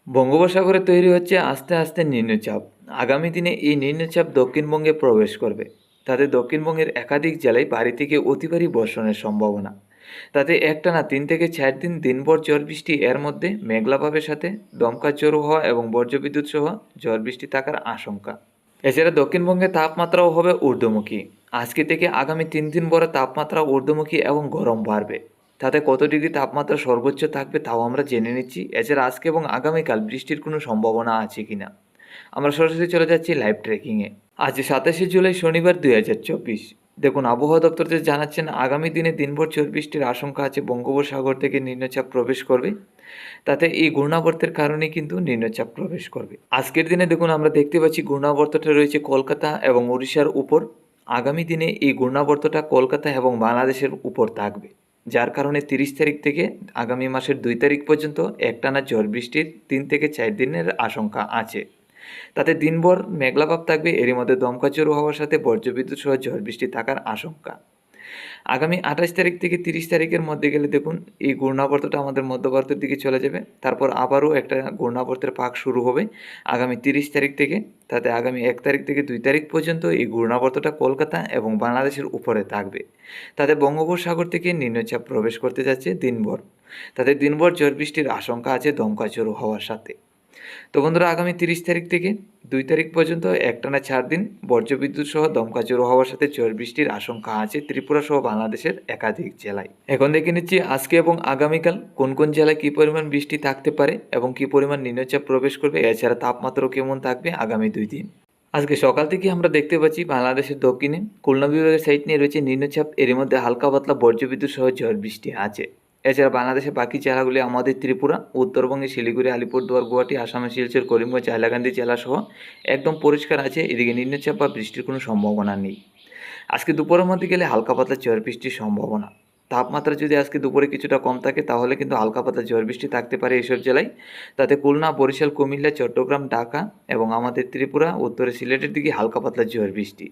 বঙ্গোপসাগরে তৈরি হচ্ছে আস্তে আস্তে নিম্নচাপ। আগামী দিনে এই নিম্নচাপ দক্ষিণবঙ্গে প্রবেশ করবে। তাতে দক্ষিণবঙ্গের একাধিক জেলায় ভারী থেকে অতি ভারী বর্ষণের সম্ভাবনা। তাতে একটানা 3 থেকে 4 দিন দিনভর ঝড় বৃষ্টি, এর মধ্যে মেঘলাভাবের সাথে দমকা ঝোড়ো হওয়া এবং বজ্রবিদ্যুৎ সহ ঝড় বৃষ্টি থাকার আশঙ্কা। এছাড়া দক্ষিণবঙ্গের তাপমাত্রাও হবে ঊর্ধ্বমুখী। আজকে থেকে আগামী 3 দিন পরে তাপমাত্রা ঊর্ধ্বমুখী এবং গরম বাড়বে। তাতে কত ডিগ্রি তাপমাত্রা সর্বোচ্চ থাকবে তাও আমরা জেনে নিচ্ছি। এছাড়া আজকে এবং আগামীকাল বৃষ্টির কোনো সম্ভাবনা আছে কিনা আমরা সরাসরি চলে যাচ্ছি লাইভ ট্রেকিংয়ে। আজ 27শে জুলাই শনিবার 2024। দেখুন, আবহাওয়া দপ্তর যে জানাচ্ছেন আগামী দিনে দিনভর ঝড় বৃষ্টির আশঙ্কা আছে। বঙ্গোপসাগর থেকে নিম্নচাপ প্রবেশ করবে। তাতে এই ঘূর্ণাবর্তের কারণে কিন্তু নিম্নচাপ প্রবেশ করবে। আজকের দিনে দেখুন, আমরা দেখতে পাচ্ছি ঘূর্ণাবর্তটা রয়েছে কলকাতা এবং উড়িষ্যার উপর। আগামী দিনে এই ঘূর্ণাবর্তটা কলকাতা এবং বাংলাদেশের উপর থাকবে, যার কারণে 30 তারিখ থেকে আগামী মাসের 2 তারিখ পর্যন্ত একটানা ঝড় বৃষ্টির 3 থেকে 4 দিনের আশঙ্কা আছে। তাতে দিনভর মেঘলাভাব থাকবে, এরই মধ্যে দমকা ঝোড়ো হওয়ার সাথে বজ্রবিদ্যুৎ সহ ঝড় বৃষ্টি থাকার আশঙ্কা। আগামী 28 তারিখ থেকে 30 তারিখের মধ্যে গেলে দেখুন, এই ঘূর্ণাবর্তটা আমাদের মধ্যভারতের দিকে চলে যাবে। তারপর আবারও একটা ঘূর্ণাবর্তের পাক শুরু হবে আগামী 30 তারিখ থেকে। তাতে আগামী 1 তারিখ থেকে 2 তারিখ পর্যন্ত এই ঘূর্ণাবর্তটা কলকাতা এবং বাংলাদেশের উপরে থাকবে। তাতে বঙ্গোপসাগর থেকে নিম্নচাপ প্রবেশ করতে যাচ্ছে দিনভর। তাতে দিনভর ঝড় বৃষ্টির আশঙ্কা আছে দমকা ঝোড়ো হওয়ার সাথে। তো বন্ধুরা, আগামী 30 তারিখ থেকে 2 তারিখ পর্যন্ত একটানা 4 দিন বজ্রবিদ্যুৎ সহ দমকা ঝোড়ো হওয়ার সাথে ঝড় বৃষ্টির আশঙ্কা আছে ত্রিপুরা সহ বাংলাদেশের একাধিক জেলায়। এখন দেখে নিচ্ছি আজকে এবং আগামীকাল কোন কোন জেলায় কী পরিমাণ বৃষ্টি থাকতে পারে এবং কী পরিমাণ নিম্নচাপ প্রবেশ করবে। এছাড়া তাপমাত্রাও কেমন থাকবে আগামী 2 দিন। আজকে সকাল থেকে আমরা দেখতে পাচ্ছি বাংলাদেশের দক্ষিণে খুলনা বিভাগের সাইড নিয়ে রয়েছে নিম্নচাপ, এর মধ্যে হালকা পাতলা বজ্রবিদ্যুৎ সহ ঝড় বৃষ্টি আছে। এছাড়া বাংলাদেশের বাকি জেলাগুলি আমাদের ত্রিপুরা, উত্তরবঙ্গে শিলিগুড়ি, আলিপুরদুয়ার, গুয়াহাটি, আসামের শিলচর, করিমগঞ্জ, হাইলাকান্দি জেলা সহ একদম পরিষ্কার আছে। এদিকে নিম্নচাপ বা বৃষ্টির কোনো সম্ভাবনা নেই। আজকে দুপুরের মধ্যে গেলে হালকা পাতলা ঝড় বৃষ্টির সম্ভাবনা। তাপমাত্রা যদি আজকে দুপুরে কিছুটা কম থাকে তাহলে কিন্তু হালকা পাতলা ঝড় বৃষ্টি থাকতে পারে এইসব জেলায়। তাতে খুলনা, বরিশাল, কুমিল্লা, চট্টগ্রাম, ঢাকা এবং আমাদের ত্রিপুরা, উত্তরে সিলেটের দিকে হালকা পাতলা ঝড় বৃষ্টি।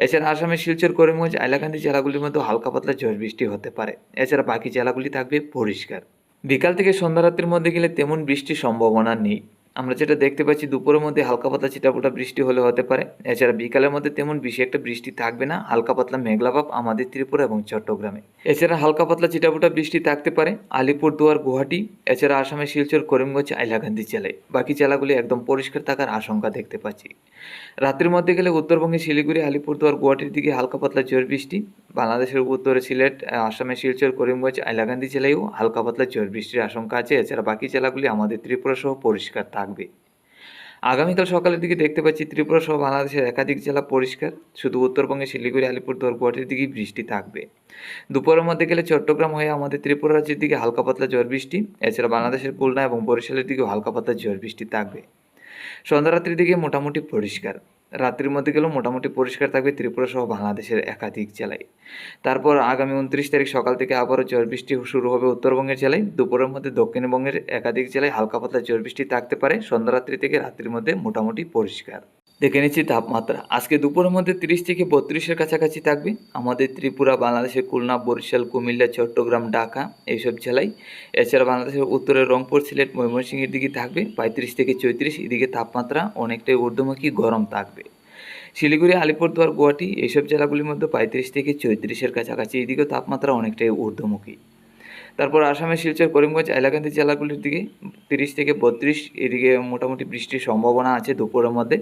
এছাড়া আসামের শিলচর, করিমগঞ্জ, হাইলাকান্দি জেলাগুলির মধ্যে হালকা পাতলা ঝড় বৃষ্টি হতে পারে। এছাড়া বাকি জেলাগুলি থাকবে পরিষ্কার। বিকাল থেকে সন্ধ্যা রাত্রির মধ্যে গেলে তেমন বৃষ্টির সম্ভাবনা নেই। আমরা যেটা দেখতে পাচ্ছি দুপুরের মধ্যে হালকা পাতলা ছিটাফোঁটা বৃষ্টি হলে হতে পারে। এছাড়া বিকালের মধ্যে তেমন বেশি একটা বৃষ্টি থাকবে না, হালকা পাতলা মেঘলাভাব আমাদের ত্রিপুরা এবং চট্টগ্রামে। এছাড়া হালকা পাতলা ছিটাফোঁটা বৃষ্টি থাকতে পারে আলিপুরদুয়ার, গুয়াহাটি, এছাড়া আসামের শিলচর, করিমগঞ্জ, হাইলাকান্দি জেলায়। বাকি জেলাগুলি একদম পরিষ্কার থাকার আশঙ্কা দেখতে পাচ্ছি। রাত্রির মধ্যে গেলে উত্তরবঙ্গে শিলিগুড়ি, আলিপুরদুয়ার, গুয়াহাটির দিকে হালকা পাতলা ঝড় বৃষ্টি। বাংলাদেশের উত্তরে সিলেট, আসামের শিলচর, করিমগঞ্জ, হাইলাকান্দি জেলায়ও হালকা পাতলা ঝড় বৃষ্টির আশঙ্কা আছে। এছাড়া বাকি জেলাগুলি আমাদের ত্রিপুরা সহ পরিষ্কার থাকবে। আগামীকাল সকালের দিকে দেখতে পাচ্ছি ত্রিপুরা সহ বাংলাদেশের একাধিক জেলা পরিষ্কার, শুধু উত্তরবঙ্গে শিলিগুড়ি, আলিপুরদুয়ার, গুয়াহাটির দিকেই বৃষ্টি থাকবে। দুপুরের মধ্যে গেলে চট্টগ্রাম হয়ে আমাদের ত্রিপুরা রাজ্যের দিকে হালকা পাতলা ঝড় বৃষ্টি। এছাড়া বাংলাদেশের খুলনা এবং বরিশালের দিকেও হালকা পাতলা ঝড় বৃষ্টি থাকবে। সন্ধ্যা রাত্রির দিকে মোটামুটি পরিষ্কার। রাত্রির মধ্যে গেলেও মোটামুটি পরিষ্কার থাকবে ত্রিপুরা সহ বাংলাদেশের একাধিক জেলায়। তারপর আগামী 29 তারিখ সকাল থেকে আবারও ঝড় বৃষ্টি শুরু হবে উত্তরবঙ্গের জেলায়। দুপুরের মধ্যে দক্ষিণবঙ্গের একাধিক জেলায় হালকা পাতলা ঝড় বৃষ্টি থাকতে পারে। সন্ধ্যা রাত্রি থেকে রাত্রির মধ্যে মোটামুটি পরিষ্কার। দেখে নিচ্ছি তাপমাত্রা। আজকে দুপুরের মধ্যে 30 থেকে 32-এর কাছাকাছি থাকবে আমাদের ত্রিপুরা, বাংলাদেশের খুলনা, বরিশাল, কুমিল্লা, চট্টগ্রাম, ঢাকা এইসব জেলায়। এছাড়া বাংলাদেশের উত্তরের রংপুর, সিলেট, ময়মনসিংহের দিকে থাকবে 35 থেকে 34। এদিকে তাপমাত্রা অনেকটাই ঊর্ধ্বমুখী, গরম থাকবে। শিলিগুড়ি, আলিপুরদুয়ার, গুয়াহাটি এইসব জেলাগুলির মধ্যে 35 থেকে 34-এর কাছাকাছি। এদিকেও তাপমাত্রা অনেকটাই ঊর্ধ্বমুখী। তারপর আসামের শিলচর, করিমগঞ্জ, হাইলাকান্দি জেলাগুলির দিকে 30 থেকে 32। এদিকে মোটামুটি বৃষ্টির সম্ভাবনা আছে দুপুরের মধ্যে।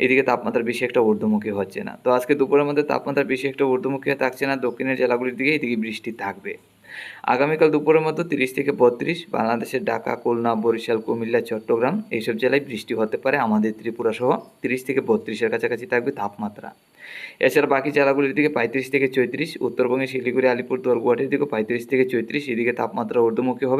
এদিকে তাপমাত্রা বেশি একটা ঊর্ধ্বমুখী হচ্ছে না। তো আজকে দুপুরের মধ্যে তাপমাত্রা বেশি একটা ঊর্ধ্বমুখী থাকছে না দক্ষিণের জেলাগুলির দিকে, এদিকে বৃষ্টি থাকবে। আগামীকাল দুপুরের মধ্যে 30 থেকে 32 বাংলাদেশের ঢাকা, খুলনা, বরিশাল, কুমিল্লা, চট্টগ্রাম এইসব জেলায় বৃষ্টি হতে পারে। আমাদের ত্রিপুরা সহ 30 থেকে 32-এর কাছাকাছি থাকবে তাপমাত্রা। এছাড়া বাকি জেলাগুলির দিকে 35 থেকে 34। উত্তরবঙ্গে শিলিগুড়ি, আলিপুরদুয়ার, গুয়াহাটির দিকে 35 থেকে 34। এদিকে তাপমাত্রা ঊর্ধ্বমুখী হবে।